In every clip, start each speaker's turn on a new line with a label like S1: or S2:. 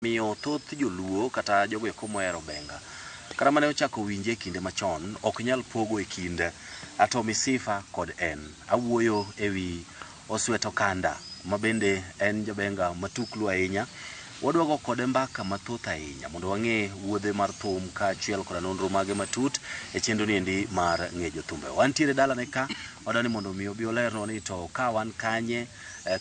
S1: Miyo thoth joluo kata jogo eko mohero benga kata mane ochako winje kinde machon ok nyal pogo e kind Atomi Sifa kod en. Awuoyo ewi Oswet Okanda ma bende en jabenga matuklu ahinya. Wadwago kode mbaka mathoth ahinya mondo wang'e wuodhe mar thum kaachiel koda nonro mage matut e chenro niendi mar ng'ejo thumbe. Wantiere dalane ka, wadwani mondo mi obi olernwa ni to ka wan kanye,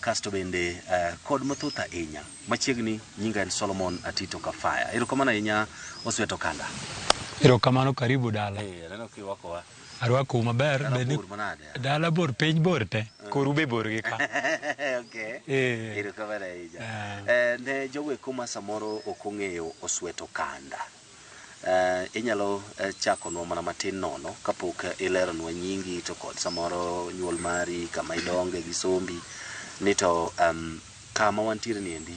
S1: kasto bende kod mathoth ahinya. Machiegni nyinga en Solomon Atito Kafaya. Erokamano ahinya Oswet Okanda.
S2: Erokamano, karibu dala.
S1: Aneno kirwakowa.
S2: Arwako maber. Dala bor, piny bor te. Koru be bor gi ka.
S1: Okay. Erokamano ahinya. Ne jogo eko ma samoro ok ong'eyo Oswet Okanda. Inyalo chakonwa mana matin nono kapok ileronwa nyingi to kod samoro nyuol mari, kama idonge gi sombi, ni to kama wantiere niendi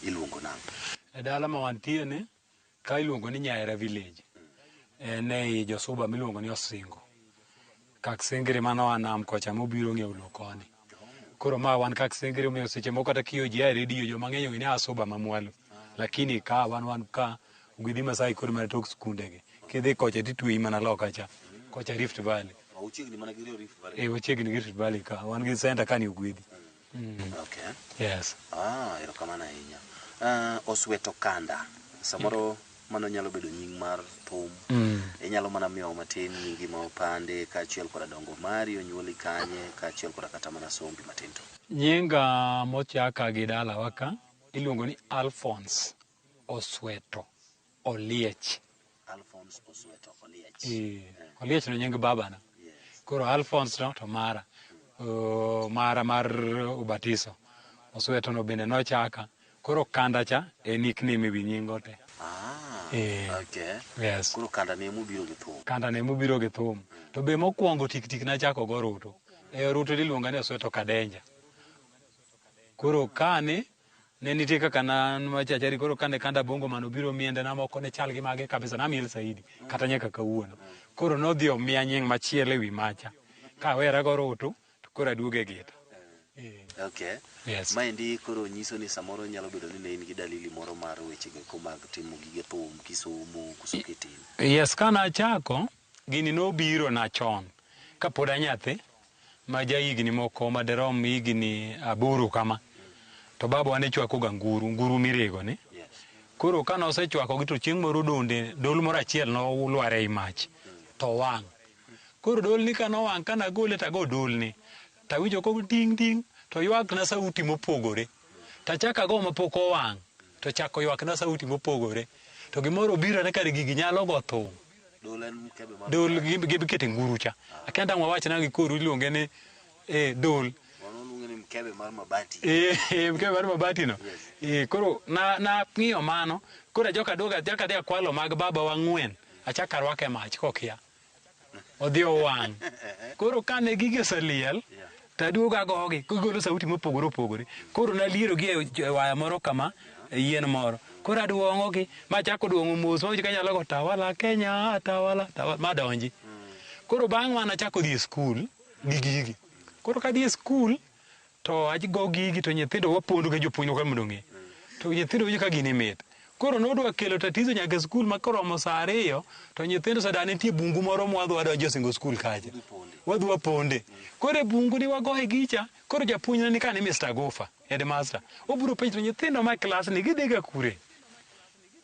S1: iluongo nang'o?
S2: Dala ma wantiere ni ka iluongo ni Nyaera Village. Ne Josuba miluongo ni Osingo. Kak Sengere mano anam kocha mobiro ng'iewo lowo koni. Koro ma wan kak Sengere omiyo seche moko kata kiyo ji a redio joma ng'eyo ni Asuba mamwalo. Lakini ka wan ka Ugidhi Masai kod mana tok skundegi. Kidhi kocha titweyi mana loka cha. Kocha Rift Valley.
S1: Wachiegni mana gi Rift Valley.
S2: Wachiegni gi Rift Valley ka. Wan gi center ka ni Ugidhi.
S1: Okay.
S2: Yes.
S1: Erokamano ahinya. Oswet Okanda. Samoro mano nyalo bedo nying mar thum. Inyalo mana miyo matin nyingi ma opande kaachiel koda dongo mari, onyuoli kanye, kaachiel koda kata mana sombi matin to.
S2: Nyinga mochaka gi dala waka iluongo ni Alphonse Osweto Oliech.
S1: Alphonse Osweto Oliech.
S2: Oliech no nying baba na. Koro Alphonse no to mara. Mar ubatiso. Osweto no bende nochaka. Koro Kanda cha e nickname wi nyingo te.
S1: Okay.
S2: Yes.
S1: Koro Kanda ne mubiro gi thum.
S2: Kanda ne mubiro gi thum. To be mokwongo tik na chako go Ruto. Ruto iluonga ni Osweto Kadenja. Koro kane ne nitie kaka nan machachari, koro kane Kanda bongo mano biro miende na moko ne chal gi mage kabisa, namiel Saidi kata nyaka kawuono. Koro nodhi omiya nying machielo ewi macha. Ka wera go Ruto to koro aduoge Gita.
S1: Okay.
S2: Yes.
S1: Maendi koro nyiso ni samoro nyalo bedo ni ne in gi dalili moro mar weche go mag timo gige thum, kisomo, koso kitin.
S2: Yes, kana achako gini nobiro na chon kapod anyathi ma ja higni moko maderom higni 8 kama. To baba ne chwako ga nguru mirego ni.
S1: Yes.
S2: Koro kana osechwako gi to chieng' moro dol moro achiel no lware i mach to wang'. Koro dol ni kana wang' kana gole ta go dol ni. Tawinjo ko ting ting to ywak na sauti mopogore. Tachaka go mapok owang' to chako ywak na sauti mopogore. To gimoro biro ne kare gigi nyalo go thum. Dol gibikete nguru cha. Akenda mwawach na gikoru iluonge ni dol.
S1: Mkebe mar mabati.
S2: Mkebe mar mabati no. Koro na ng'iyo mano, koro joka dia kwalo mag baba wa 4 achaka rwake mach kokia. Odhi owang'. Koro kane gige saliel taduoga gogi kigolo sauti mopogore opogore. Koro naliero gi e waya moro kama yien moro. Koro aduongo gi machako duongo mos ma kanyalo go tawala Kenya tawala madonji. Koro bang' wana achako dhi e skul gi gigi. Koro ka dhi e skul to ajigo gigi to nyithindo wapondo ga jopuonj ka mondo ng'e. To nyithindo winjo ka gini mit. Koro nodwa kelo tatizo nyaka skul ma koromo saa 2 to nyithindo sadane nitie bungu moro mwadho wadonjo singo skul kaje. Wadhi waponde. Koro bungu ni wagoe gicha. Koro japuonj ni kane Mr. Gofa, headmaster. Obiro penjo nyithindo ma klas ni gidhiga kure.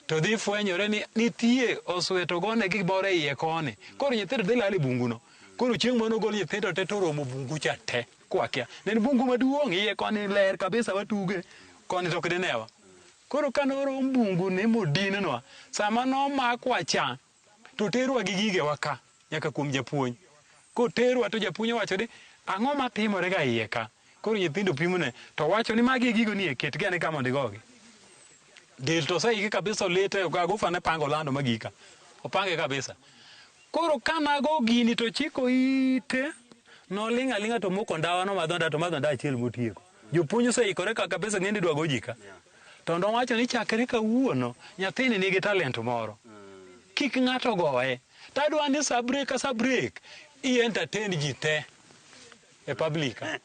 S2: To dhi fwenyore ni nitie Osweto gone gibore iye kone. Koro nyithindo dhi lal e bungu no. Koro chieng' mano gol nyithindo te to romo bungu cha te. Kwakia. Ne bungu maduong' iye kone ler kabisa watuge. Kone to kidenewa. Koro kanoro bungu ne modinenwa. Sama no makwa cha to terwa gi gige waka nyaka kuom japuonj. Ko terwa to japuonj wacho ni ang'o matimore ga iye ka. Koro nyithindo pimone to wacho ni magi gigo ni eket gane kama ndigogi. Del to sai kabisa lete Gofa ne pango lando magika. Opange kabisa. Koro kana go gini to chiko ite no linga to moko ndawa no madonda achiel motieko. Jopuonj oseikore kaka kabisa ng'endi dwa gojika. To ndo wacho ni chakre kawuono nyathini nigi talent moro. Kik ng'ato goye. Tadwa ni sa break ii entertain ji te. e public ka.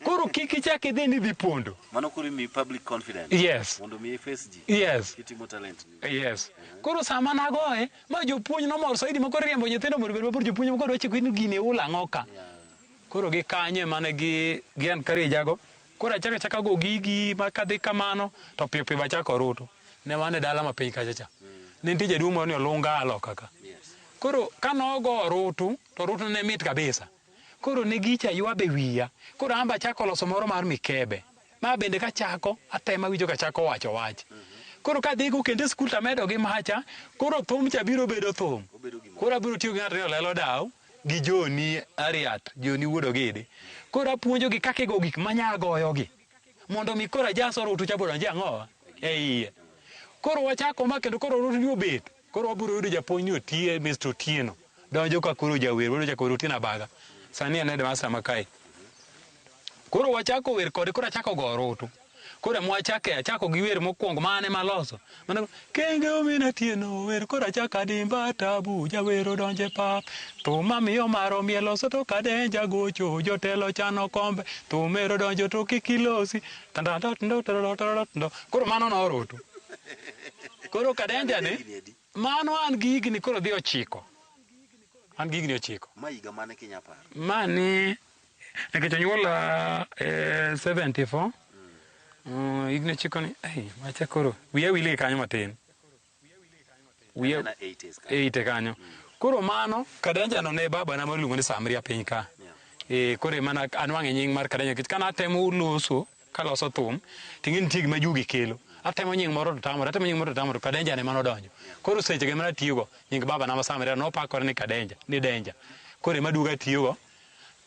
S2: Koro kik ichak idhi ni dhi pondo.
S1: Mano kuri mi public confidence.
S2: Yes.
S1: Mondo mi face ji.
S2: Yes.
S1: Kitimo talent.
S2: Yes. Koro sama nagoye, ma jopuonj nomor saidi ma koro riembo nyithindo mondo obed mabor, jopuonj moko dwache ni gini ula ng'oka. Koro gi kanye mane gi encourage go. Koro achaka go gigi ma kadhi kamano to piyo piyo bachako ruto. Ne wane dala ma piny kacha cha. Ne nitie jaduong' moro ni olunga aloka ka. Koro kanogo rutu, to rutu ne mit kabisa. Koro ne gicha ywabe wiya. Koro amba chako loso moro mar mikebe. Ma bende kachako atema winjo kachako wacho wach. Koro kadhi go kende skul tamedo gi macha, koro thum cha biro bedo thum. Koro abiro tiyo gi ng'ato lelo daw gi Joni Ariat, Joni wuodo gidi. Koro apuonjo gi kaka go gik manya goyo gi. Mondo mi koro jaso rutu cha bodo ang'owa e iye. Koro wachako ma kendo koro rutu ni obet. Koro wabiro yudo japuonj ni Otie, Mr. Otieno. Donjo ka koro jawer, wero chako Otieno Abaga. Sani en headmaster makae. Koro wachako wer kode, koro achako go rutu. Koro achako gi wer mokwongo mane maloso. Mane kenge omina tieno wer koro achako adimba tabu jawero donje pap. Thum amiyo maro mieloso to kadenja gocho jotelo chano kombe. Thumero donjo to kikilosi. Koro mano no rutu. Koro kadenja ne mano an gi higni koro dhi 9. An gi higni 9.
S1: Ma higa mane kinyapar?
S2: Mani nikech onyuola 74. Higni 9 ni macha koro wiya wili kanyo matin. Wiya 80 kanyo. Koro mano kadenja no ne baba na maluongo ni Samria piny ka. Koro mana anwang'e nying mar kadenja nikech kana atemo loso kaloso thum ting'e nitie gima jugi kelo. Atemo nying moro to tamoro kadenja ne mano donjo. Koro seche ge mana tiyogo nying baba na Samria no pakore ni kadenja ni denja. Koro ema duga tiyogo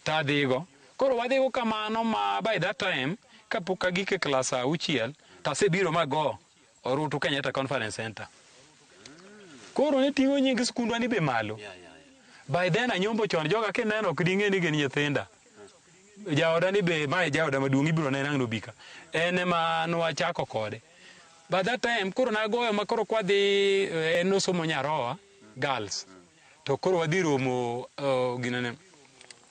S2: tadhigo. Koro wadhigo kamano ma by that time kapok agike klas 6 tasebiro mago orutu Kenyatta Conference Center. Koro ne ting'o nying skundwa ni be malo. By then anyombo chon joga kineno ok ding'e ni gin nyithinda. Jaoda ni be ma jaoda maduong' ibiro neno ang'no bika. En ema nwachako kode. By that time koro nagoyo ma koro kwadhi nosomo Nyaroa girls. To koro wadhi romo ginene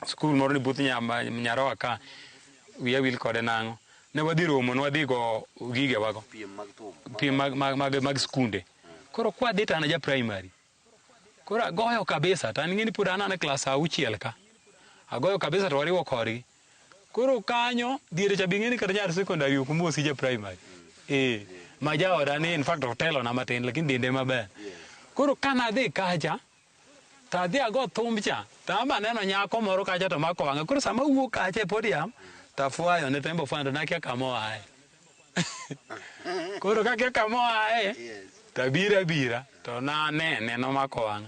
S2: skul moro ni Buth Nyaroa ka wiya wil kode nang'o. Ne wadhi romo, ne wadhi go gige wago. Piem mag skunde. Koro kwadhi to an ja primary. Koro agoyo kabisa, to an ng'eni pod an klas 6 ka. Agoyo kabisa to wariwo korgi. Koro kanyo diere cha bing'eni kata nyar secondary ok mosi ja primary. Ma jaoda ni in fact otelo na matin lakini dinde maber. Koro kana dhi kacha to adhi ago thum cha. To amba neno nyako moro kacha to mako wang'e. Koro sama wuok kacha e podium tafuayo ne tembo fando nakia kamo ae. Koro kakia kamo ae tabira to na ne no mako wang'e.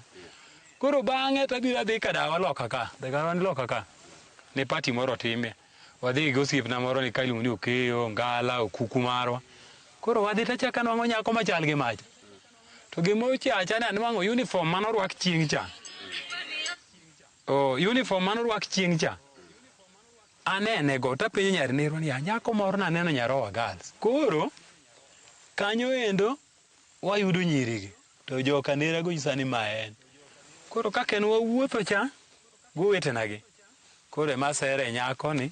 S2: Koro bang'e tabira dhi kadawa loka ka. Daga wan loka ka. Ne party moro time. Wadhi go osiepna moro ni kailuongo ni Okeyo, Ngala, Okuku marwa. Koro wadhi tachaka nwang'o nyako machal gi macha. To gimochacha ne anwang'o uniform manorwak chieng' cha. Uniform manorwak chieng' cha. Anene go tapenjo nyari nerwa ni nyako moro naneno Nyaroa girls. Koro kanyo endo wayudo nyirigi. To joka nera go nyisa ni ma en. Koro kaka en wawuotho cha gowetenagi. Koro ema sere nyako ni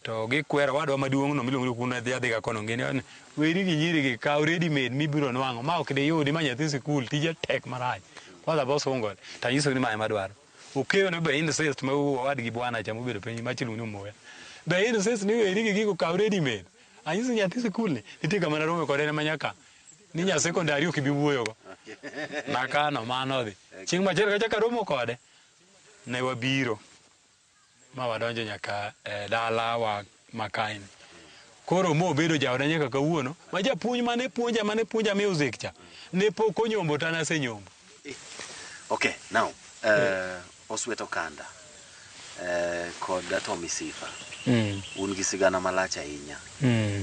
S2: to gikwero wadwa maduong' no miluongo ni kuna dhi ga kono ngeni weri gi nyirigi kaw ready made mibiro nwang'o ma ok diyudi ma nyathi sikul tije tek marach. Kwanza boss ongo tanyiso ni ma ema dwaro. Okeyo ne be insist ma wadgi bwana cha mobedo piny machiluongo ni Moya. Be insist ni weri gi gigo kaw ready made. Anyiso nyathi sikul ni nitie kama naromo kode ne manyaka ni nya secondary ok bi wuoyogo. Nakano mano dhi. Chieng' machielo kacha karomo kode ne wabiro ma wadonjo nyaka dala wa makaini. Koro mo bedo jaoda nyaka kawuono ma japuonj mane puonja music cha ne pok onyombo tana senyombo.
S1: Okay, now Oswet Okanda kod Tommy Sifa un gi sigana malach ahinya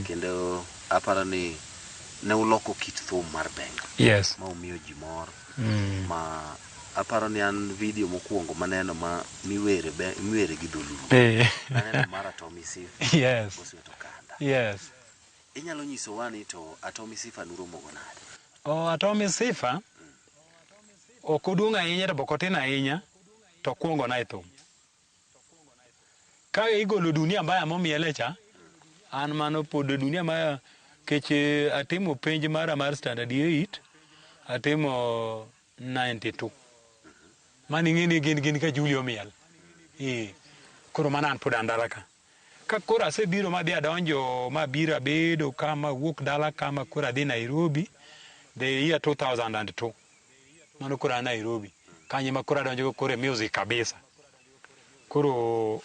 S1: kendo aparo ni ne uloko kit thum mar benga.
S2: Yes.
S1: Ma umiyo ji mor ma aparo ni an video mokwongo maneno ma miwere gi dholuo. Aneno mara Tommy Sifa.
S2: Yes.
S1: Oswet Okanda.
S2: Yes.
S1: Inyalo nyiso wani to Tommy Sifa nuromo go nade?
S2: Tommy Sifa ok oduong' ahinya to ok otin ahinya to kwongo na e thum. ka igolo dunia mbaya momiele cha an mano pod dunia mbaya keche atimo penj mara mar standard 8 atimo 92 mani ng'eni gin ka Julio miel koro manan pod andala ka koro asebiro madhi adonjo mabiro abedo kama wuok dala kama koro adhi Nairobi the year 2002 mano koro an Nairobi kanye ma koro adonjo koro music kabisa koro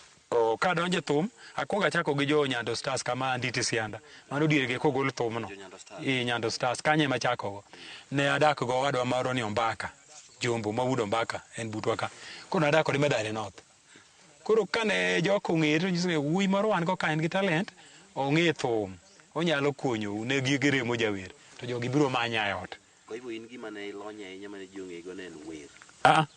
S2: ka donje thum akwongo achako gi jo Nyando Stars kama Nditi Sianda mano diergi kogol thumno Nyando Stars kanye machako ne adak go wadwa maro ni Ombaka Jumbo mawudo Ombaka en butwa ka koro adak kod Medare North koro kane joko ng'eto nyiso wuoyi moro wan go ka en gi talent ong'e thum onyalo konyo ne gigere mo jawer to jogi biro manya ot
S1: kwa hivyo in gima ne ilonye ahinya mane ji ong'ego ne en wer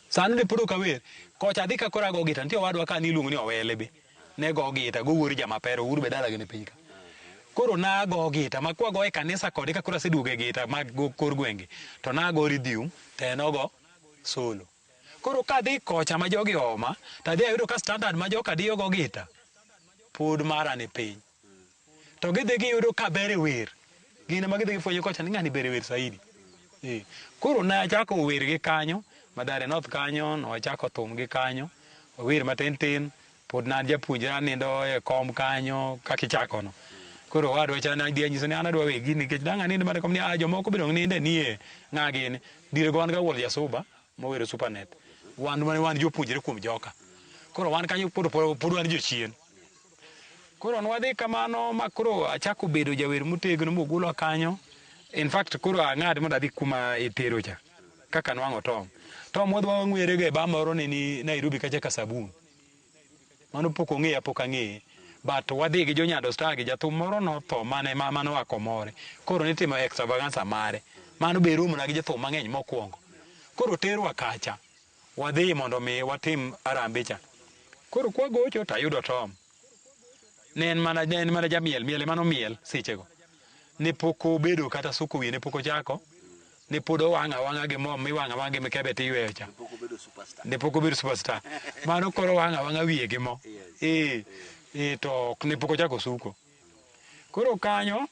S2: sani ne pod ka wer kocha adhi ka koro ago gita nitie wadwa ka niluongo ni Owele be ne go gita go wuori jamapero uru be dala gene piny ka koro nago gita makwago e kanisa kode ka koro aseduogo e gita mag kor gwenge to nago ridhium to en ogo solo koro kadhi kocha ma jogi oma tadhi ayudo ka standard ma joka diyogo gita pod mara ni piny to gidhi giyudo ka bere wer gine ma gidhi gifwenyo kocha ni ng'ani bere wer saidi koro ne achako wer gi kanyo Madare North kanyo no achako thum gi kanyo wer matin tin pod nan japuonjra nindo e kom kanyo kakichako no koro wadwa chana dia nyiso ni an adwa we gini nikech danga nindo mane kom ni jomoko biro ninde nie ng'a gini dire gon ga wol Jasuba mowero Supernet wan jopuonjre kuom joka koro wan kanyo pod wan jochien koro nwadhi kamano ma koro achako bedo jawer motegno mogulwa kanyo in fact koro ang'ad mondo adhi kuma itero cha kaka nwang'o Tom wadwa wang'were ge ba moro ni Nairobi kacha Kasabun mano pok ong'eya pok ang'eye but wadhi gi jo Nyando Star gi jathum moro notho mane mano wakomore koro nitimo extravaganza mare mano be rumna gi jathum mang'eny mokwongo koro terwa kacha wadhi mondo mi watim arambe cha koro kwagocho tayudo Tom ne en mana jamiel mano miel sechego ne pok obedo kata suko wiye ne pok ochako ne pod owang'a gi mo miwang'a wang'a gi mikebe tiyweyo cha ne pok obedo superstar mano koro wang'a wiye gi mo to ne pok ochako suko koro kanyo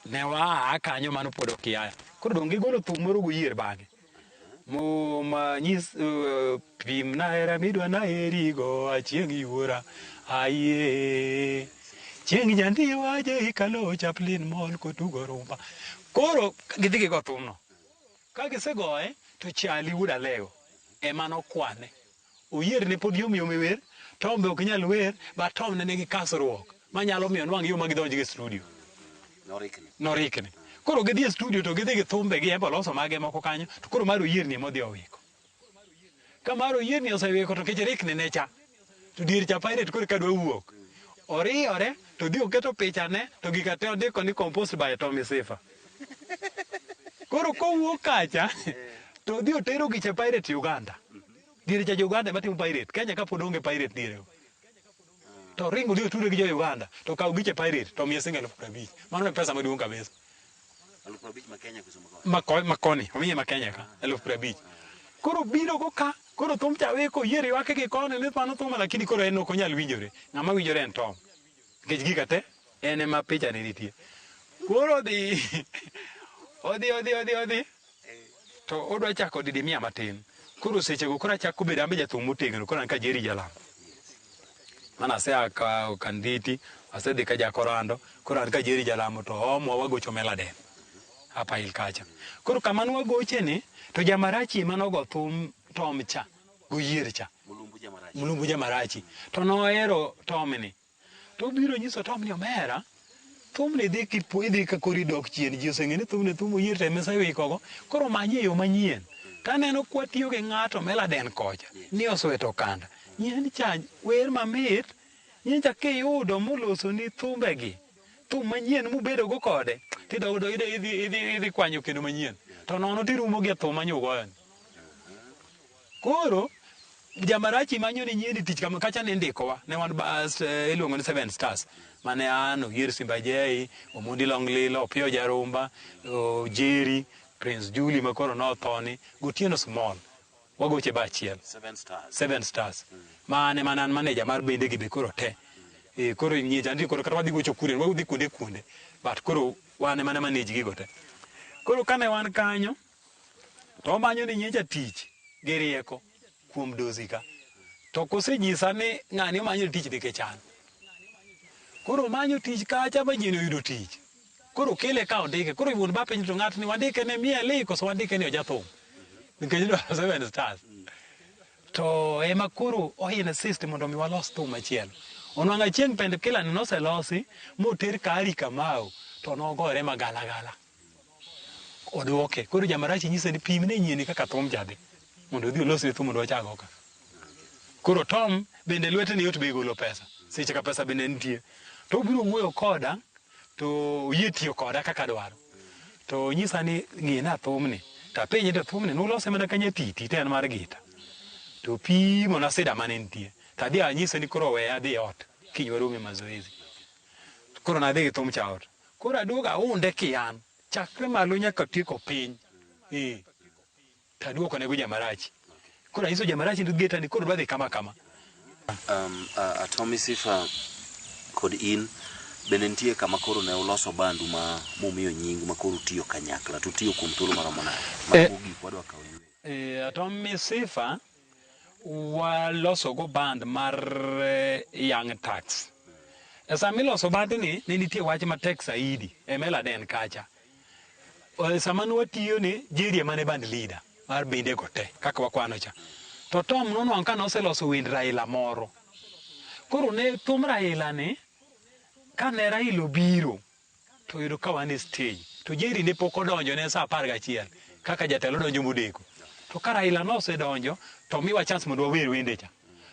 S2: ne waa kanyo mano pod okiaya koro dong gigolo thum moro goyier bang'e ma nyis pim na hera midwa na herigo achieng' yuora aye chieng' nyandiwa ikalo chaplin mol kotugo rumba koro gidhi gigo thumno ka gisegoye to Chali wuod Alego ema nokwane oyier ne pod yom wer Tom be ok nyal wer ba Tom ne nigi kasruok manyalo miyo nwang' yo magidonji gi studio norikni koro gidhi e studio to gidhi gi thumbe gi embo loso mage moko kanyo to koro mar oyier ni modhi owiko ka mar oyier ni osewiko to kech rikni ne cha to dier cha pirate koro kadwa wuok oriyore to dhi oketo pichane to gika te ondiko ni composed by Tommy Sifa koro kowuok kacha to dhi otero giche pirate Uganda diere cha Uganda matimo pirate Kenya ka pod onge pirate diere to ringo dhi otudo gi jo Uganda to kaw giche pirate to miye siling 50,000 mano e pesa maduong' kabisa
S1: 50,000 ma Kenya kusomo
S2: makoni omiye ma Kenya ka 50,000 koro biro go ka koro thum cha weko yiere wake gi kone ne mano thum lakini koro en ok onyal winjore ng'ama winjore en Tom nikech gika te en ema picha ne nitie koro odhi to odwa chako didimia matin koro sechego koro achako bedo ambe jathum motegno koro an ka Jerry Jalamo mana asea ka Kanditi asedhi ka Jakorando koro an ka Jerry Jalamo to omo wagocho Meladen hapa ilkacha koro kamano wagoche ni to Jamarachi manogo thum Tom cha goyier cha Mulumbu Jamarachi to nohero Tom ni to biro nyiso Tom ni omera thum ni dhi kipo idhi ka koridok chien ji oseng'eni thum oyier te mesa wikogo koro manye yo manyien taneno kwatiyo gi ng'ato Meladen kocha ni osweto kanda nyien cha wer mamit nyien cha kiyudo moloso ni thumbegi thum manyien mubedo go kode tidogo idhi kwanyo kendo manyien to nono tirumo gi thum manyugoyoni koro Jamarachi manyo ni nyien tich kama kacha ne ndikowa ne wan iluongo ni 7 Stars mane an oyier Simba Jei Omondi Longlilo Opio Jarumba Jerry Prince Julie makoro nothoni Gotieno Small wagoche ba achiel 7 stars mane manan manager mar bende gi be koro te koro nyiecha ndi koro kata wadhi gocho kure wadhi kuonde but koro wane mana manage gigo te koro kane wan kanyo to manyo ni nyecha tich gi rieko kuom dozi ka to kosenyisa ni ng'ani omanyo tich nikech an koro manyo tich kacha ma jino yudo tich koro kele ka ondike koro iwuon ba piny to ng'at ni wandike ne mieli koso wandike ni ojathum nikech dwaro 7 stars to ema koro ohin system mondo mi walos thum achiel onwang'a chieng' pend kila ni noselosi moter kari kamao to nogore magalagala odwoke koro Jamarachi nyise ni pim ne nyieni kaka thum chadhi mondo odhi olosne thum mondo wachago ka koro Tom bende lwete ni yot be golo pesa seche ka pesa bende nitie to obiro wuoyo koda to oyie tiyo koda kaka dwaro to nyisa ni ng'ina thumni to apenje to thumni nolose mana ka nyatiti to en mar gita to pimo na sida mane nitie to adhi anyise ni koro we adhi ot kiny waromo e mazoezi koro nadhi gi thum cha ot koro aduogo aunde kian chakre malo nyaka tieko piny to aduoko nego Jamarachi koro anyiso Jamarachi to geta ni koro dwadhi kama
S1: Tommy Sifa kod in bende nitie kama koro ne uloso bandu ma mumiyo nying ma koro tiyo kanyakla to tiyo kuom thuolo maromo nade mogik wadwa kawo
S2: Tommy Sifa waloso go band mar Young Tax sama iloso band ni ne nitie wach matek saidi e Meladen kacha sama nwatiyo ni Jerry mane band leader mar bende go te kaka wakwano cha to Tom nonwang' ka noseloso wind Raila moro koro ne thum Raila ni kane Raila obiro to yudo ka wan e stage to Jerry ne pok odonjo ne sa 11 kaka jatelo donjo modeko to ka Raila nosedonjo to miwa chance mondo wawer wende cha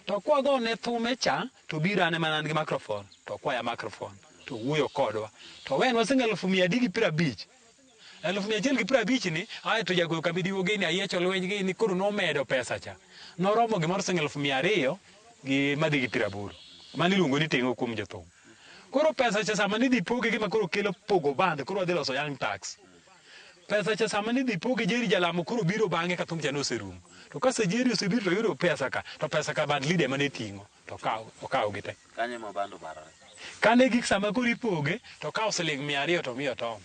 S2: to kwago ne thume cha to biro ane mana gi microphone to kwaya microphone to wuoyo kodwa to wen wasenga 150 150 ni aye to jagoyo kabidiwo gini ayiecho lweny gini koro nomedo pesa cha noromo gimoro 200,000 gi madhi gi 80 mani luongo ni tengo kuom jothum koro pesa cha sama ni dhi poge gima koro kelo pogo band koro wadhi loso Young Tax pesa cha sama ni dhi poge Jerry Jalamo koro biro bang'e ka thum cha noserumo to kase Jerry osebiro to yudo pesa ka band leader mane ting'o to okawo gite
S1: kanye ma bando barore
S2: kane gik sama koro ipoge to kawo siling 200 to miyo Tom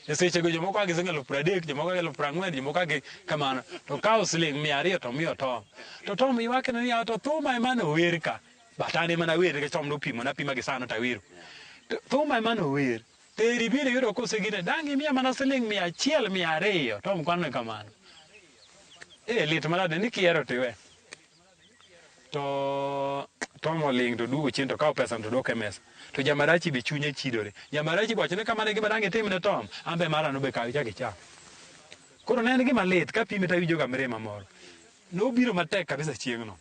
S2: e seche go jomoko agi siling 30 jomoko agi 40 jomoko agi kamano to kawo siling 200 to miyo Tom to Tom iwake ni to thuma emane ower ka batane mana wer ke Tom no pimo na pima gi sano ta wiro thuma emane ower teri bire yudo kose gine dangi miya mana siling 100 200 Tom kwano kamano lit malade ni kiero tiwe to Tom oling to dugo chien to kawo pesa to dok e mesa to Jamarachi be chunye chidore Jamarachi bochne kamane gima dange timne Tom ambe mara no be kawi chaki cha koro ne en gima lit ka pime ta winjo ga mrema moro no biro matek kabisa chieng'no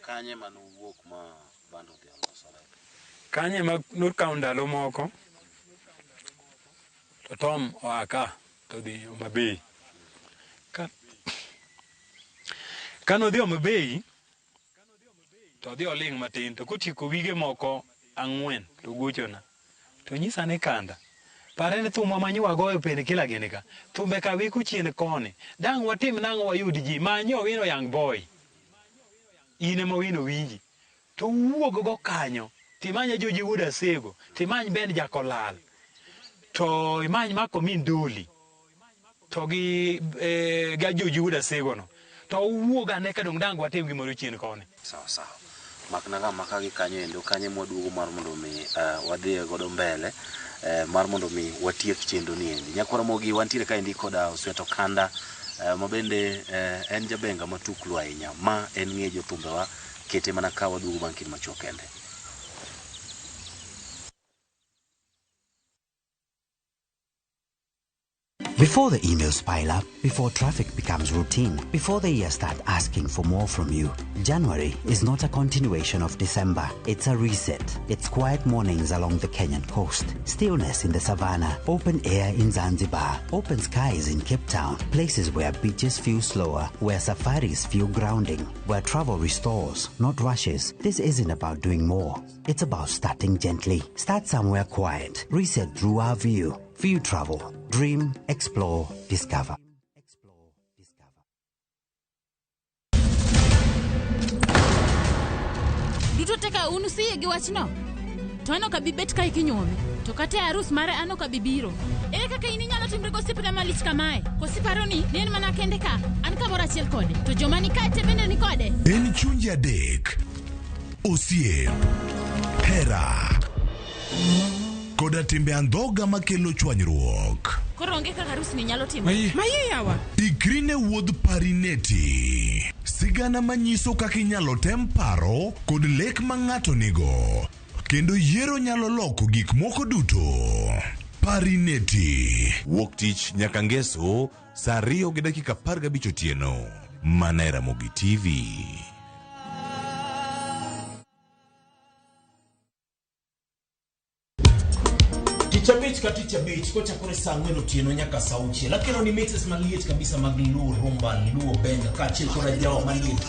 S1: kanye ma nowuok ma bando dhi olosore
S2: kanye ma nokawo ndalo moko to Tom oaka to dhi Homa Bay ka nodhi Homa Bay to dhi oling matin to kotieko wige moko 4 to gochona to nyisa ni kanda pare ni thumwa manyiwa goyo pende kila gini ka thumbe ka wiku chien koni dang watim nang'o wayud ji manyo wino Young Boy ine ma wino winji to wuog go kanyo timanya Joji Wuod Asego timany Ben Jakolal to imany Mako Min Doli to gi ga Joji Wuod Asego no to wuoga ne ka dong dang watim gimoro chien koni
S1: sawa makna ga makagi kanyo endo kanye mwaduogo mar mondo mi wadhi godo mbele mar mondo mi watiek chenro ni endi nyakwara mogi wantiere ka endi koda Osweto Kanda mabende en jabenga matuklu ahinya ma en ng'e jothumbewa kete mana ka waduogo bang' kinde machuok kende.
S3: Before the emails pile up, before traffic becomes routine, before the year start asking for more from you, January is not a continuation of December. It's a reset. It's quiet mornings along the Kenyan coast, stillness in the savannah, open air in Zanzibar, open skies in Cape Town, places where beaches feel slower, where safaris feel grounding, where travel restores, not rushes. This isn't about doing more. It's about starting gently. Start somewhere quiet. Reset through our view. View Travel. Dream, explore, discover.
S4: Duto teka unusiye gi wachno. To ano kabibet ka ikinyuome. To kate arus mare ano kabibiro. Ere kaka ini nyalo timre gosipre malich kamae. Kosiparo ni nen mana kende ka. An kamoro achiel kode. To joma ni kae te bende ni kode.
S5: En chunje adek. Osiep. Hera. Koda timbe andhoga makelo chwanyruok.
S4: Koro onge kaka arus ni nyalo timre.
S6: Maye yawa.
S5: Ikrine wuodh Parineti. Sigana manyiso kaka inyalo tem paro kod lek ma ng'ato nigo. Kendo yiero nyalo loko gik moko duto. Parineti. Wuok tich nyaka ngeso, saa 2:15 otieno. Mana e Ramogi TV.
S7: Ticha beach kocha kore saa 4 otieno nyaka saa 6. Lakini ni mixes maliet kabisa mag Luo Rumba, Luo Benga, kachil kora jao maliet.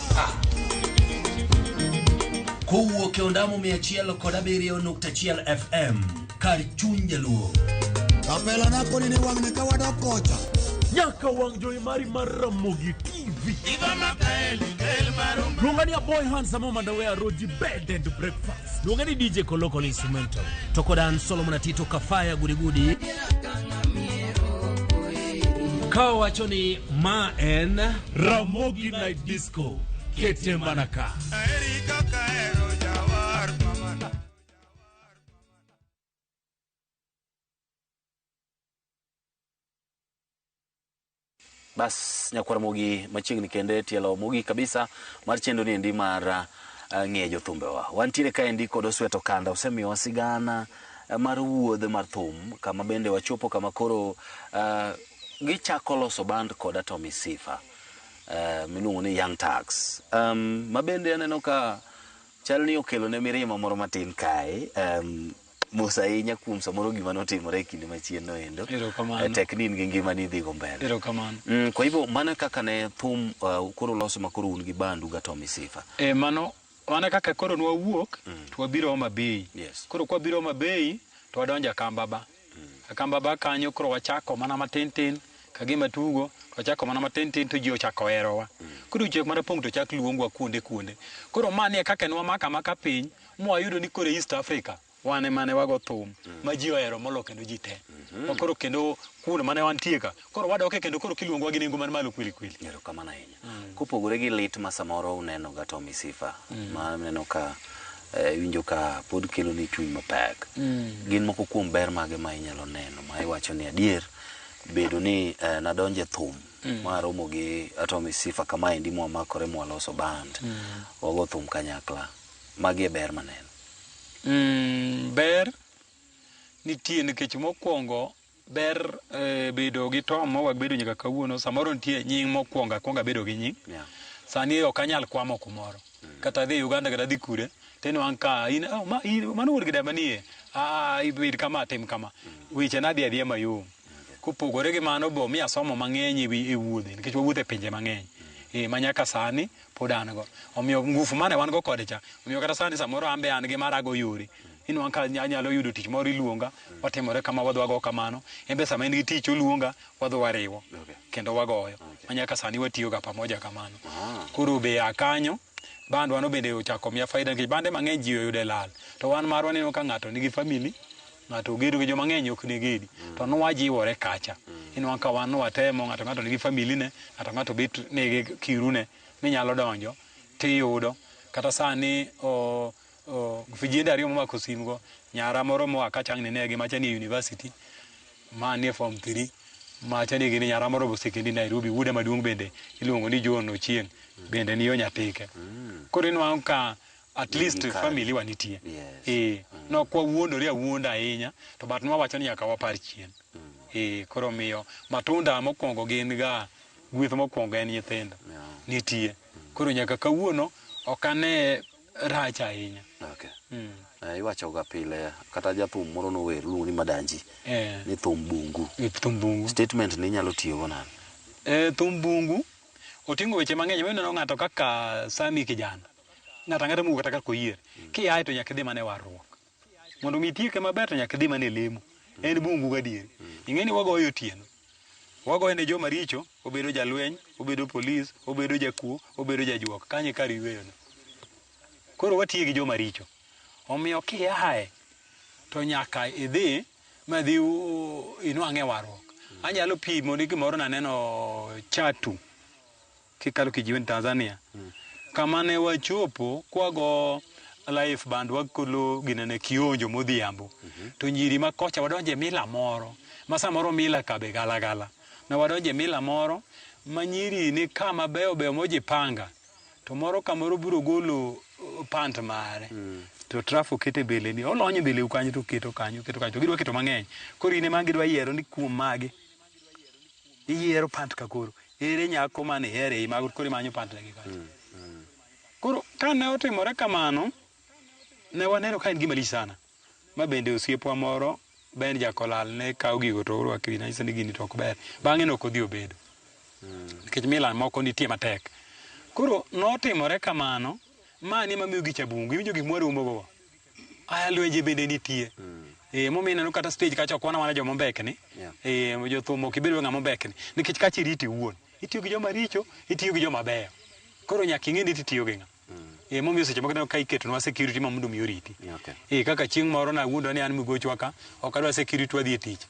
S7: Kowuok e ondamo 107.1 FM kar chuny jaluo.
S8: Kapela napoli ni wang' ne kawado kocha.
S7: Nyaka wang' joy mari mar Ramogi TV. Luongani a boy handsome Mandawea Roji bed and breakfast. Luongani DJ Kolokolo instrumental. Tokodan Solomon Atito Kafaya Gudi. Kawa wachoni ma en Ramogi Night Disco. Kete manaka.
S1: Bas nyakwara Mogi machiegni kende tielo Mogi kabisa mar chendo ni ndi mar ng'e jothumbewa. Wantiere ka endi kod Osweto Kanda osemiyo sigana mar wuodhe mar thum kama bende wachopo kama koro gichako loso band kod Atomi Sifa miluongo ni Young Tax. Mabende aneno ka chal ni okelo ne mirima moro matin kae. Musa inya kuom samoro gima notimore kinde machien no endo. Teknin gi ngima ni dhigo mbele. Kwa hivyo mano kaka ne thum koro loso makoro un gi bandu ga Atomi Sifa.
S2: Mano wana kaka koro nwa wuok to wabiro Homa Bay. Koro kwa biro Homa Bay to wadonja Kambaba. Kambaba kanyo koro wachako mana matin kagima tugo wachako mana matin to ji ochako herowa. Koro chek mana pong to chak luongwa kuonde. Koro mane kaka nwa maka piny mo ayudo ni kore East Africa wane mane wago thum ma ji ohero molo kendo ji te. Koro kendo kuno mane wantie ka koro wadoke kendo koro kiluongwa gi nengo man malo kweli.
S1: Ero kama na inya. Kopogore gi lit ma samoro uneno ga Atomi Sifa ma neno ka winjo ka pod kelo ni chuny mapek. Gin moko kuom ber mage ma inyalo neno ma iwacho ni adier bedo ni nadonje thum maromo gi Atomi Sifa kama endi mwamakore mwaloso band wago thum kanyakla magi e ber maneno.
S2: Ber nitie nikech mokwongo ber bedo gi Tom mowag bedo nyaka kawuono samoro nitie nying mokwongo akwonga bedo gi nying. Sani ok anyal kwamo kumoro kata dhi Uganda kata dhi kure teno anka in mano wurgi da manie ibid kama tim kama weche na dhi adhiya mayom. Kopogore gi mano bo mi asomo mang'eny e wuodhe nikech wawuothe pinje mang'eny manyaka sani pod an go omiyo ngufu mane wan go kode cha omiyo kata sani samoro ambe an gi marago yore ino anka nyalo yudo tich moro iluonga watimore kama wadwago kamano embe sama en gi tich oluonga wadho wariwo kendo wagoyo manyaka sani watiyo ga pamoja kamano. Koro be akanyo band wano bende ochako miya faida nikech bande mang'eny ji oyude lal to wan marwa neno ka ng'ato nigi family ng'ato gedo gi joma ng'eny ok ne gedi to nwajiwore kacha ino anka wan watemo ng'ato nigi family ne ng'ato bit nigi kirune ni nyalo donjo tiyudo kata sani vijende ariyo momako simgo nyara moro moa kachang' ne gi machani university manie form 3 machani gi nyara moro bosekendi Nairobi wude maduong' bende iluongo ni John Ochieng bende niyo nyathike. Koro ino ka at least family wanitie no kwa wuondore awuonda ahinya to bat nwa wacho ni nyaka wapar chien. Koro miyo matunda mokwongo gin ga gweth mokwongo en nyithindo nitie. Koro nyaka kawuono ok ane rach ahinya.
S1: Iwacho ga pile kata jathum moro nower luongo ni Madanji ni thum bungu. Statement ni nyalo tiyo go nani?
S2: Thum bungu otingo weche mang'eny weneno ng'ato kaka Sami kijana ng'ato mugo kata kaka koyier kiaye to nyaka dhi mane warruok mondo mitieke maber to nyaka dhi mane lemo en bungu gadieri ing'eni wagoyo otieno wagoyo ne joma richo obedo jalweny obedo polis obedo jakuo obedo jajuok kanye kar yweyo koro watiyo gi joma richo. Omiyo kiaye to nyaka idhi madhi inwang'e warruok. Anyalo pimo ni gimoro naneno Chatu kikalo kijiweni Tanzania. Kama ne wachopo kwago life band wakolo ginene kionjo modhiambo. To nyiri makocha wadonje mila moro. Masa moro mila kabe gala gala. Na wadonje mila moro manyiri ni kama beo moji panga. To moro kamoro buro golo pant mare. To trafo kete bele ni olonye bele ukanyo to keto kanyo to gidwa keto mang'eny. Koro ine mangidwa yiero ni kuom mage. Iyiero pant ka koro. Ere nyako mane here mago koro manyo pant ne kanyo. Koro kane otimore kamano ne waneno ka en gima lich sana. Ma bende osiepwa moro ben jakolal ne kawo gigo to orwako ina nyisa ni gini to ok ber. Bang'e no kodhi obedo. Nikech mila moko nitie matek. Koro notimore kamano mani mamiyo gi chabungu iwinjo gik mwarumo go. Aya lwenje bende nitie. Momina no kata stage kacha ok wana wana joma mbekni. Jothumo ok ibedo ng'ama mbekni. Nikech kacha iriti wuon. Itiyo gi joma richo, itiyo gi joma beyo. Koro nyaka ing'e ni itiyo gi ng'a. Momiyo seche moko ka iketonwa security ma mondo miyo riti. Kaka chieng' moro nawuondo ni an migochwa ka ok adwa security wadhi e tich.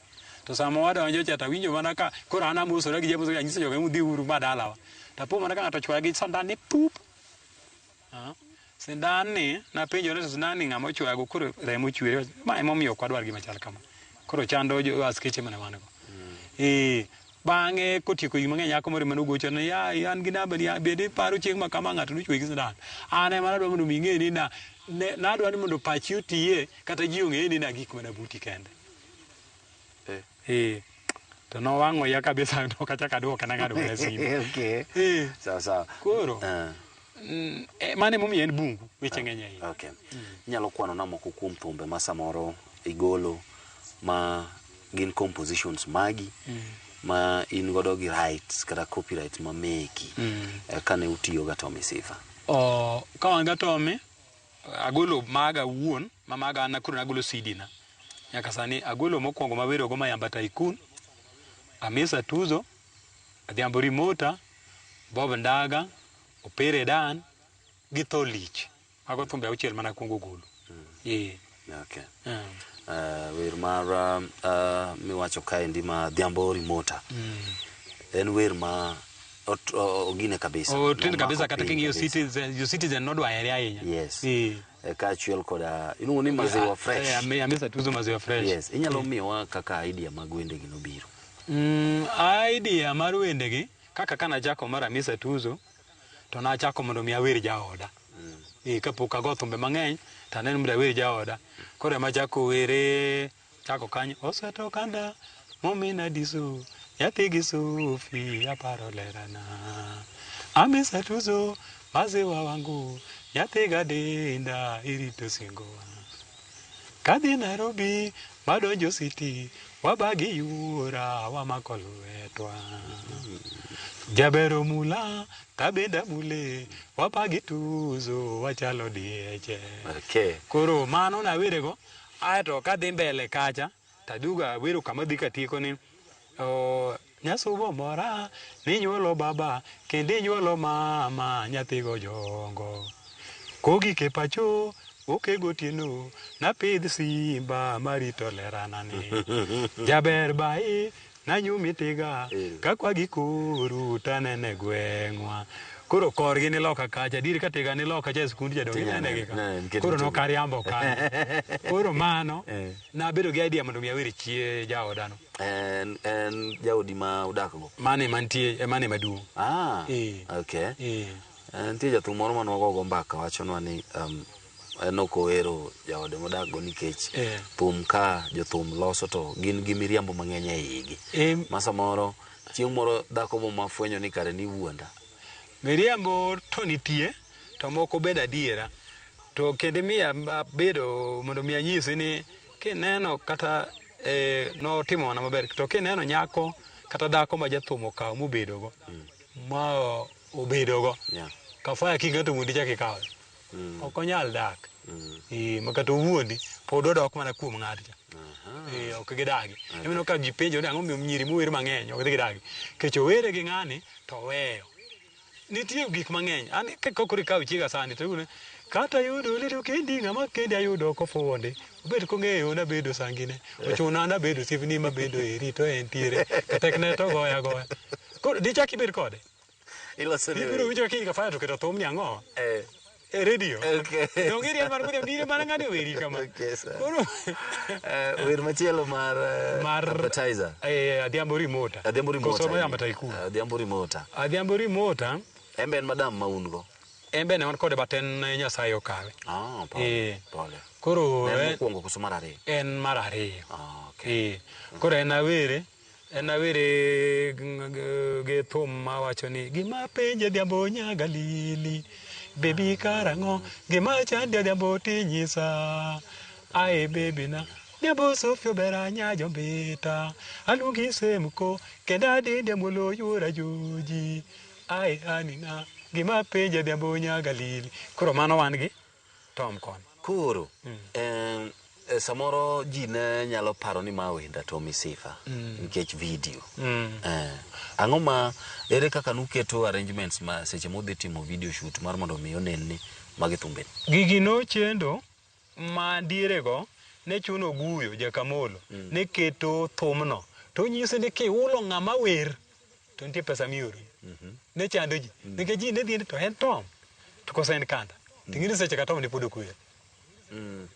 S2: To sama wadonjo cha tawinjo mana ka koro an amosora gi jamo nyisa joga mudhi uru madalawa. Tapo mana ka ng'ato chwaya gi sandan ni pup. Sindan ni napenjo ni sindan ni ng'ama ochwaya go koro remo chwere ma emomiyo ok wadwar gima chal kama. Koro chando askeche mana mane go. Bang'e kotieko gima ng'eny nyako moro manogocho ni an gi namba ni bende paro chieng' ma kama ng'ato nochwe gi sindan. An ema nadwa mondo ming'e ni nadwa ni mondo pachi otiye kata ji ong'e ni na gik mana buti kende. To nowang'o ya kabisa no kachaka duoka na ng'ado na simu.
S1: Sawa.
S2: Koro mane momiyo en bungu weche ng'eny ahinya.
S1: Okay. Nyalo kwano na moko kuom thumbe ma samoro igolo ma gin compositions magi ma in godo gi rights kata copyright ma meki kane utiyo ga Tommy Sifa.
S2: Ka wan ga Tommy agolo maga wuon ma maga na kuro agolo CD na. Nyaka sani agolo mokwongo mawero go Mayamba Tycoon, Hamisa Tuzo, Adhiambo Rimota, Bob Ndaga, Opere Dan, gi Tho Lich. Mago thumbe auchiel mana kwongo golo.
S1: Okay. Wer mar miwacho kaendi ma Adhiambo Rimota. En wer ma ogine kabisa.
S2: Tinde kabisa kata king'iyo Citizen nodwa here ahinya.
S1: Yes. Kaachiel koda iluongo ni Maziwa Fresh.
S2: Hamisa Tuzo Maziwa Fresh.
S1: Yes. Inyalo miyowa kaka idea mag wendegi nobiro.
S2: Idea mar wendegi kaka kana chako mar Hamisa Tuzo to nachako mondo mi awer jaoda. Kapok ago thumbe mang'eny to aneno mondo awer jaoda. Koro ema chako were chako kanyo oseto kanda momina diso yathi gi Sofi aparo lerana Hamisa Tuzo Maziwa wangu yathi gadinda irito singowa kadhi Nairobi madonjo city wabagi yura wamako lwetwa jabero mula tabenda mule wabagi Tuzo wachalo dieche. Koro mano na werego aeto kadhi mbele kacha taduga wero kama dhi katieko ni nyasubo mora ninyuolo baba kendo inyuolo mama nyathigo jongo kogi ke pacho oke gotieno napidh simba marito leranani jaber bai nanyumi tiga kakwa gikuru tanene gweng'wa. Koro korgi ni loka kacha diri ka tiga ni loka cha skundi jadongi nene ka koro no kariambo ka koro mano na bedo gi idea mondo mi awere chie jaodano
S1: en jaodi ma udakgo
S2: mane mantie mane maduong'.
S1: Okay. Nitie jathum moro manwagogo mbaka wachonwa ni nokowero jaode modakgo nikech thum ka jothum loso to gin gi miriambo mang'eny e igi. Masa moro chieng' moro dhako mafwenyo ni kare ni wuonda.
S2: Miriambo to nitie to moko bed adiera to kende miya bedo mondo mi anyisi ni kineno kata notimo mana maber to kineno nyako kata dhako ma jathum okawo mobedogo ma obedogo kafaya king'ato wuondi chak ikawe ok onyal dak makata owuondi pod odok mana kuom ng'ato cha ok gidagi. Emeno ka ji penjo ni ang'o miyo nyiri mower mang'eny ok gidagi kech owere gi ng'ani to weyo. Nitie gik mang'eny an kokore kaw chiega sani to kata yudo lido kendi ng'ama kendi ayudo kofuonde obed kong'eyo na bedo sangine ochuna na bedo sivni ma bedo eri to entiere katekne to goya koro dichak ibed kode ibiro winjo kiny ka faya to keto thum ni ang'o radio dong iriel mar kudem dire mana ng'ani weri kama koro
S1: wer machielo mar appetizer
S2: Adhiambo Remoter koso mayamba taikuru Adhiambo Remoter
S1: embe en madam ma un go
S2: embe ne wan kode baten Nyasaye okawe
S1: pole
S2: koro
S1: en mokwongo koso mar ariyo
S2: en mar ariyo koro en awere ge thum mawacho ni gima penje Adhiambo Nyagalili baby karang'o gima chandi Adhiambo tinyisa ae baby na Adhiambo Sofio bera nyajo mbita aluongi semko kenda dinde mulo yura joji ae anina gima penje Adhiambo Nyagalili koro mano wan gi Tom kon
S1: koro samoro ji ne nyalo paro ni ma wenda to misifa nikech video ang'o ma ere kaka nuketo arrangements ma seche modhi timo video shoot mar mondo mi onen ni magi thumbe
S2: gigi no chendo ma diere go ne chuno guyo jakamolo ne keto thumno to nyiso ni kiulo ng'ama wer to nitie pesa mioro ne chando ji nikech ji ne dhi to en Tom to koso en kanda tingini seche ka Tom ne pod okuyo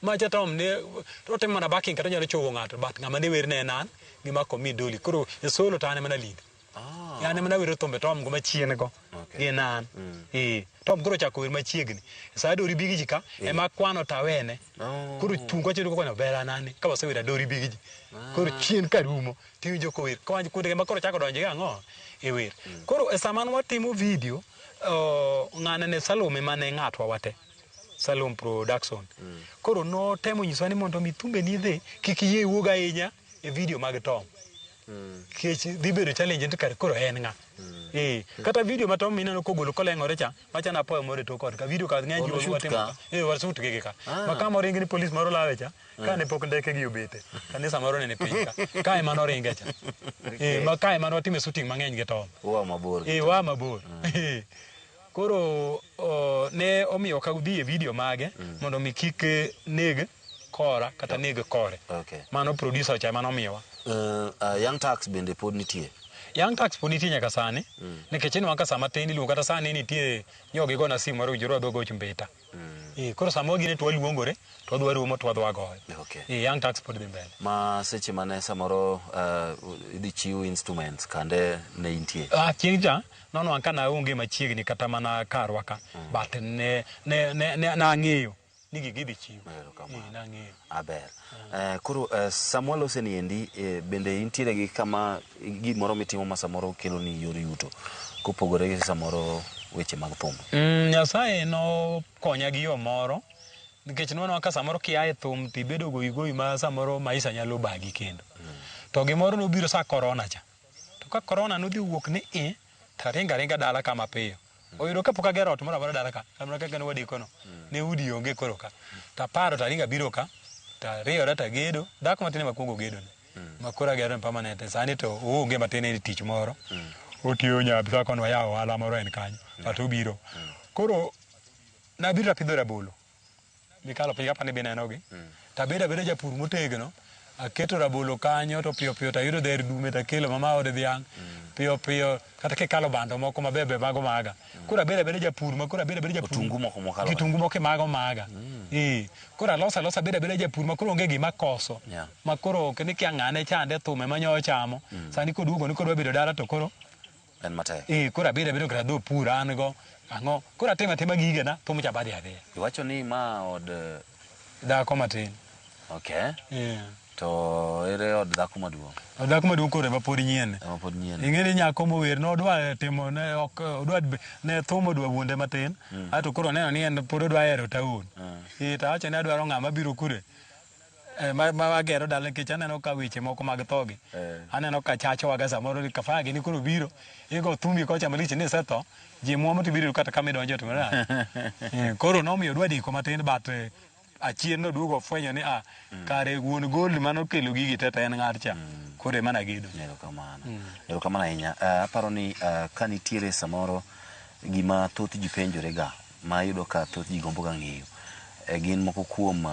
S2: macha Tom ne rotem mana backing kata nyalo chowo ng'ato but ng'ama ne wer ne nan gima komi doli koro e solo tane mana lead yani mana wer thumbe Tom go machien go gi nan Tom koro chako wer machiegni sa dori bigi jika ema kwano tawene koro tungo chedo ko no bera nani ka wase wer dori bigi ji koro chien karumo tiwinjo ko wer kwanj kunde ma koro chako donje ang'o e wer koro e samano watimo video ng'ane ne Salome mane ng'atwa wate Salom Production koro no temo nyiswa ni mondo mi thumbe ni dhi kik yie wuoga ahinya e video mag Tom kech dhi bedo challenge to kar koro en nga kata video ma Tom mineno kogolo koleng'ore cha macha na poe more to kod ka video ka ng'eny jo watimo wasut gege ka makama ringi ni police moro lawe cha kane pok ndeke gi obete kanisa moro ne piny ka ema no ringe cha ma ka ema no time shooting mang'eny gi Tom
S1: wa mabor
S2: wa mabor koro ne omiyo ka udhi e video mage mondo mi kik neg kora kata neg kore mano producer cha mano miyowa
S1: Young Tax bende pod nitie
S2: Young Tax pod nitie nyaka sani nikech en waka sama tin iluongo kata sani nitie nyogi go na simu maro joro adho goch mbita koro samo gine to luongore to adwa rumo to adwa goyo Young Tax pod dhi mbele
S1: ma seche mane samoro idhi chiwo instruments kande ne intie
S2: chieng' cha nono anka na onge machiegni kata mana karwa ka but ne na ng'eyo ni gigi dhi chiwo na ng'eyo
S1: aber koro Samuel oseniendi bende intiere gi kama gimoro mitimo ma samoro kelo ni yor yuto kopogore gi samoro weche mag thum
S2: Nyasaye no konya gi yo moro nikech nono ka samoro kiaye thum tibedo goyi ma samoro maisha nyalo bagi kendo to gimoro nobiro sa corona cha to ka corona nodhi wuok ni taringa dala kama piyo oyudo kapok agero ot moro dala ka kamano kaka ne wadiko no ne udi onge koro ka taparo taringa biro ka tariyora tagedo dhako matine makwongo gedo ne makora gero permanent sani to onge matine ni tich moro otiyo nyabisa kon wayawo ohala moro en kanyo kata obiro koro nabiro apidho rabolo mikalo piny kapani be nenogi tabedo abeda japur motegno aketo rabolo kanyo to piyo tayudo dher dume takelo mama ode dhiang' piyo kata kikalo bando moko mabebe mago maga koro abeda japur ma koro abeda japur kitungu moko mago maga koro alosa abeda japur ma koro onge gima koso ma koro keni kia ng'ane chande thume manyo chamo sani koduogo ni koro wabedo dala to koro
S1: en matek
S2: koro abeda kata dho pur an go ang'o koro atima gigena thum cha badhi adhiya
S1: iwacho ni ma od
S2: dhako matin
S1: to ere od dhako maduong'
S2: od dhako maduong' koro ema pod nyien ing'eni nyako mower nodwa timo ne ok odwa ne thum odwa wuonde matin ato koro neno ni en pod odwa hero taon tawacho ni adwaro ng'ama biro kure ma gero dala nikech aneno ka weche moko mag thogi aneno ka chachowaga samoro ni kafagi ni koro biro igo thumi kocha malich ni setho ji muomo tibiro kata kama idonjo to koro nomiyo odwa diko matin but achien noduogo fwenyo ni kare wuon gol manokelo gigi tete en ng'at cha koro ema nagedo
S1: erokamano ahinya aparo ni ka nitiere samoro gima thoth ji penjore ga ma yudo ka thoth ji gombo ga ng'eyo gin moko kuom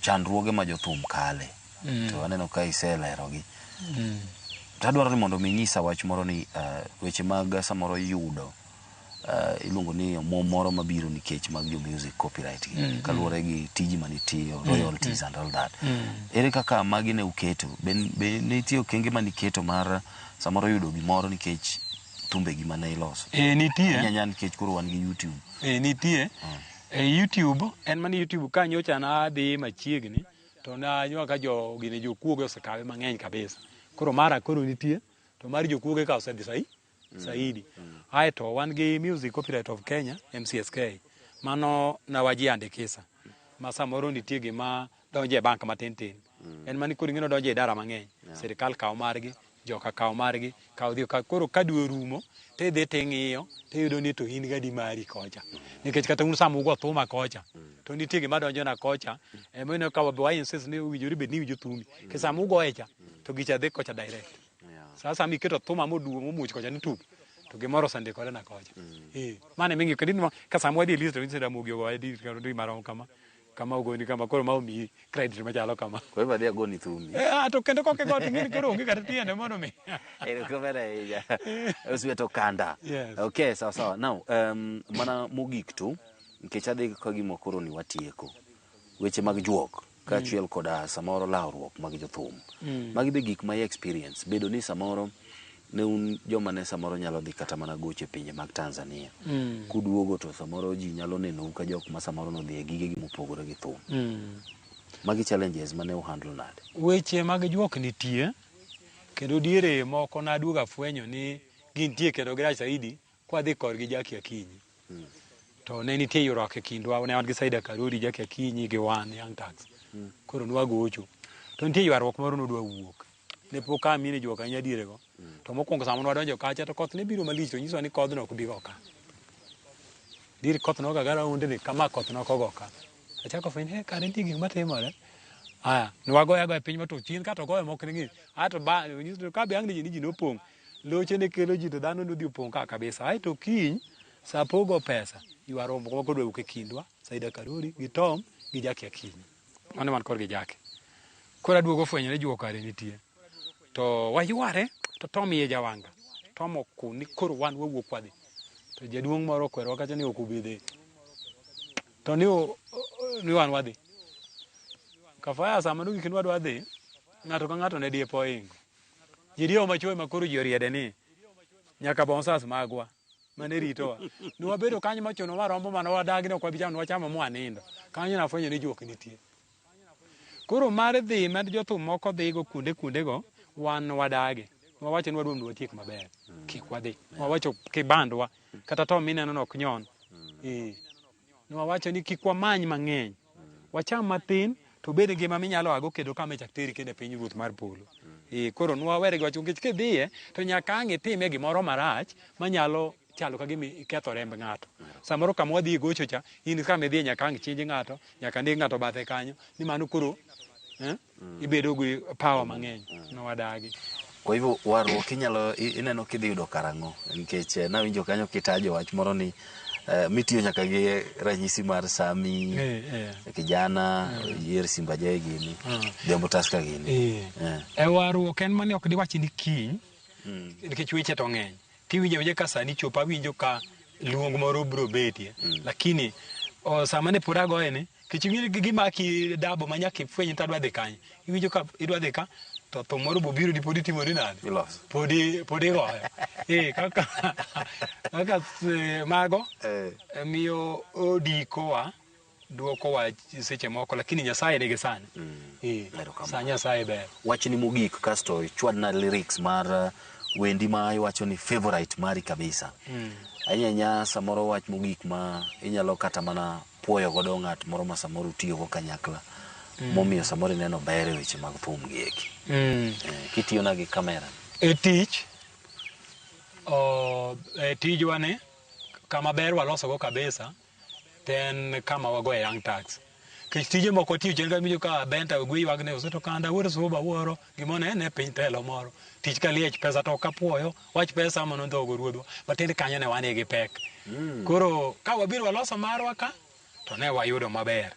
S1: chandruoge ma jothum kale. To aneno ka iselerogi. To adwaro ni mondo minyisa wach moro ni weche mag samoro yudo iluongo ni omwom moro mabiro nikech mag jo music copyright kaluwore gi tiji manitiyo royalties and all that. Ere kaka magi ne uketo? Be nitie okenge maniketo mar samoro yudo gimoro nikech thumbe gi mane iloso?
S2: Nitie.
S1: Nyanya nikech koro wan gi YouTube.
S2: Nitie. YouTube, en mani YouTube ka nyocha na dhi machiegni, to na nywa ka gine jokuoge osekawe mang'eny kabisa. Koro mara koro nitie, to mar jokuoge ka osedhi saidi. Aeto wan gi Music Copyright of Kenya, MCSK, mano na wajiandikisa. Ma samoro nitie gima donje bank matin. En mani koro ing'eno donje idara mang'eny. Sirikal kawo margi, joka kawo margi, kawo dhi koro ka dwe rumo, te dhi ting'iyo, te yudo ni to in gadi mari kocha. Nikech kata un sama ugo thuma kocha, to nitie gima donjo na kocha, emeno ka wa insist ni uwinjori bed ni ujo thumi. Ke sama ugo echa, to gicha dhi kocha direct. Sasa miketo thuma momuch kocha ni tuk, to gimoro sandikore na kocha. Mane mingi kadini ka sama wadi list to insida mugio go edi karo marom kama ugoni kama koro ma omi credit machalo kama.
S1: Kwa hivyo adhi agoni thumi.
S2: To kendo koke go ting'eni koro onge kata tiende mondo mi.
S1: Erokamano ija. Osweto kanda. Okay, sawa. Now, mana mogik tu, nikech adhi ka gimo koro ni watieko. Weche mag juok, kaachiel koda samoro lawruok mag jothum. Magi be gik ma experience. Bedo ni samoro ne un joma ne samoro nyalo dhi kata mana goche pinje mag Tanzania. Kuduogo to samoro ji nyalo neno ka jok ma samoro no dhi e gige gi mopogore gi thum. Magi challenges mane uhandle nade?
S2: Weche mag juok nitie, kendo diere moko na aduoga fwenyo ni gintie kendo grach saidi kwa dhi korgi Jackie Akinyi. To ne nitie yurok e kindwa, ne wan gi Saida Karuri, Jackie Akinyi gi wan Young Tax. Koro nwagocho. To nitie ywaruok moro nodwa wuok. Ne pok amine juok ahinya diere go. To mokwongo sama nwadonjo kacha to koth ne biro malich to nyiso ni kodhno ok bi go ka. Dir koth no ga gara unde ni kama koth no ko go ka. Achako fwenyo kare nitie gik matimore. Nwagoya go e piny mato chien ka to goyo mok ni. Ato ba nyiso ka be ang' ni ji nopong'. Loche ne kelo ji to dhano nodhi opong' ka kabisa. Aeto kiny sa pogo pesa ywaro moko dwa wuok e kindwa, Saida Karuri gi Tom gi Jackie Akinyi. Mane man kor gi Jackie. Koro aduogo fwenyo ne juok kare nitie. To wayware to Tom iye jawanga. Tom oku ni koro wan wawuok wadhi. To jaduong' moro kwerwa kacha ni ok obidhe. To ni wan wadhi. Kafaya sama nugi kinwa wadhi, ng'ato ka ng'ato ne diepo oingo. Jidio machoe makoro ji oriede ni nyaka bonsas magwa mane ritowa. Nwabedo kanyo machono marombo mane wadagi ne ok wabichamo, wachamo mwanindo. Kanyo nafwenyo ni juok nitie. Koro mar dhi med jothum moko dhi go kuonde go, wan wadagi. Nwawacho ni wadwom watiek maber. Kik wadhi. Nwawacho kibandwa. Kata Tom mineno nok nyon. Nwawacho ni kik wamany mang'eny. Wacham matin, to bede ngima minyalo ago kendo kama chak teri kende piny ruoth mar polo. Koro nwawere gi wacho nikech kidhiye to nyaka ang' itime gimoro marach manyalo chalo ka gima iketho remb ng'ato. Samoro kama wadhi gocho cha, in kama idhiye nyaka ang' chinj ng'ato, nyaka ndik ng'ato bathe kanyo, ni mano koro ibedo gi power mang'eny. Nwadagi.
S1: Kwa hivyo warruok ineno kidhi yudo karang'o, nikech nawinjo kanyo kitajo wach moro ni mitiyo nyaka gi ranyisi mar Sami, kijana, Yier Simba Jai gini, Dembo Taska gini.
S2: Warruok en mane ok diwachi ni kiny, nikech weche to ng'eny. Tiwinjo ka sani chopo awinjo ka luong moro bro betie, lakini sama ne pod agoye ne, kech ing'eni gimaki dabo ma nyaka ifwenyi tadwa dhi kanyo. Iwinjo ka idwa dhi ka, to thum moro bobiro di podi timori nade? Podi goyo. Kaka mago, miyo odikowa, duokowa seche moko, lakini Nyasaye nigi sani. Sa Nyasaye ber.
S1: Wachni mogik kasto chwadna lyrics mar wendi ma iwacho ni favorite mari kabisa. Anyanya samoro wach mogik ma inyalo kata mana puoyo godo ng'at moro ma samoro utiyogo kanyakla. Momiyo samoro neno ber e weche mag thum gi eki. Kitiyo na gi kamera.
S2: Tijwa ne, kama ber waloso go kabisa, ten kama wago e Young Tax. ke tije moko tiyo chen ga mijo ka benta gwi wagne useto kanda wor so ba woro gimone ne piny telo moro tich ka liech pesa to kapuoyo wach pesa mono ndogo ruodwa batende kanyo ne wane gi pek koro ka wabiro waloso marwa ka to ne wayudo maber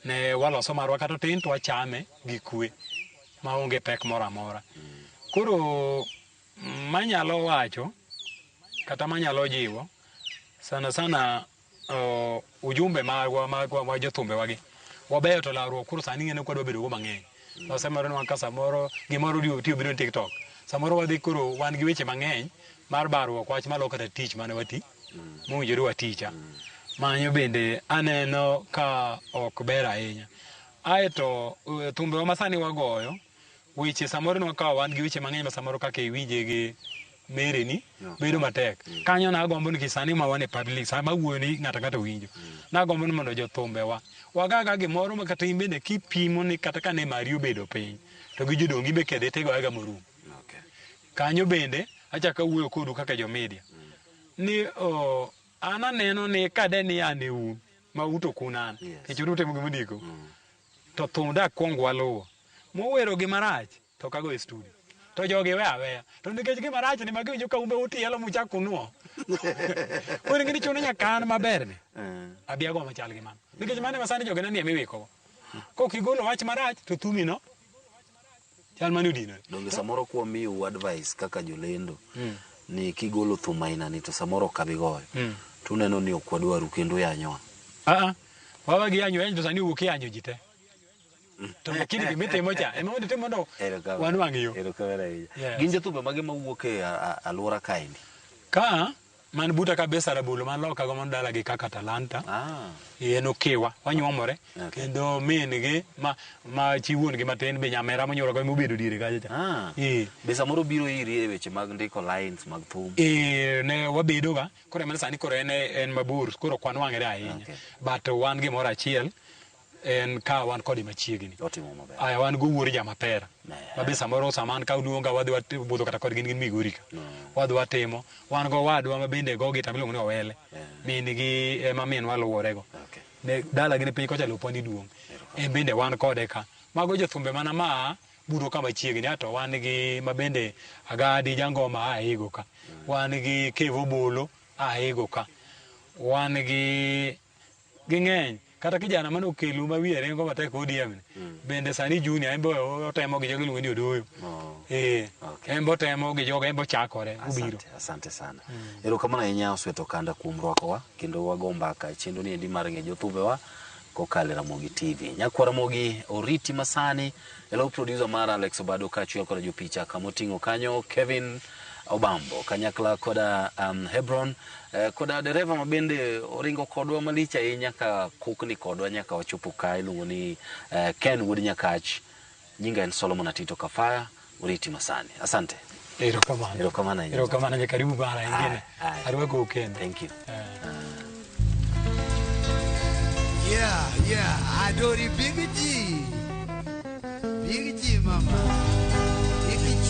S2: ne waloso marwa ka to tin to wachame gi kwe maonge pek moro amora koro manyalo wacho kata manyalo jiwo sana sana ujumbe magwa jothumbe wagi wabeyo to lawruok koro sani ng'ene kwadwa bedo go mang'eny wasemoro nwa ka samoro gimoro tiyo biro TikTok samoro wadhi koro wan gi weche mang'eny mar baruok wach malo kata tich mane wati mowinjore waticha manyo bende aneno ka ok ber ahinya aeto thumbewa masani wagoyo weche samoro nwa ka wan gi weche mang'eny ma samoro kaka iwinje gi mereni bedo matek kanyo na agombo ni kisani ma wane public sama wuoyo ni ng'ata winjo na agombo ni mondo jothumbewa wagaga gimoro ma kata imbende kipimo ni kata kane mari obedo piny to gi jodongi be kede tego aga morum kanyo bende achaka wuoyo kodu kaka jo media ni an aneno ni kade ni ane un ma uto kunan kichuru temo gimondiko to thunda kwong waluwo mowero gimarach to kago e studio to jogi we aweya to nikech gima rach ni magiwinjo ka umbe utielo muchak kunuo koro ngini chuno nyakan maber ni abiago machal gi mano nikech mane masani jogi nanie miwiko ko kigolo wach marach to thumi no chal mani udino
S1: donge samoro kwa miu advice kaka jolendo ni kigolo thum aina ni to samoro kabigoyo tuneno ni okwadwaru kendo yanyoa
S2: wawa gi yanyo to sani wuok yanyo jite to lakini gimitimo cha ema wadi timo ndo wanwang'iyo
S1: gin jothumbe mage mawuok e alwora kaendi
S2: ka man buta kabisa rabolo man loka go mon dala gi kaka Talanta eno kiwa wanyuomore kendo min gi ma chiwuon gi matin be nyamera monyuolo go mobedo dire kaje cha
S1: be samoro biro iri e weche mag ndiko lines mag thum
S2: ne wabedo ga kore man sani kore en mabur koro kwan wang'ere ahinya but wan gi moro achiel en ka wan kodi machiegni aya wan go wuori jama pera mabe samoro saman ka uduonga wadhi budho kata kod gin Migori ka wadhi watimo wan go wadwa mabende go gita miluongo ni Owele min gi ema min waluwore go ne dala gini piny kocha loponi duong bende wan kode ka mago jothumbe mana ma budho ka machiegni ato wan gi mabende Agadi Jangoma aigo ka wan gi Kevo Bolo aigo ka wan gi ng'eny kata kijana mano kelu ma wiye rengo matek ODM bende sani Junior embo otemo gi jogo luongo ni Odoyo embo temo gi jogo embo chakore ubiro
S1: asante sana erokamano ahinya Osweto Kanda kuom rwakowa kendo wago mbaka chendo ni endi mar ng'e jothumbewa kokalo Ramogi TV nyakwara Ramogi oriti masani hello producer mara Alex Obado kachuel koda jopicha kamoting'o kanyo Kevin Obambo kanyakla koda Hebron koda dereva mabende oringo kodwa malicha nyaka kukni kodwa nyaka wachopo ka iluongo ni Ken Wood Nyakach nyinga en Solomon Atito Kafaya uriti masani asante
S2: erokamano karibu bara ingine arwako ukende
S1: thank you
S8: Yeah, adori Big G mama. Big G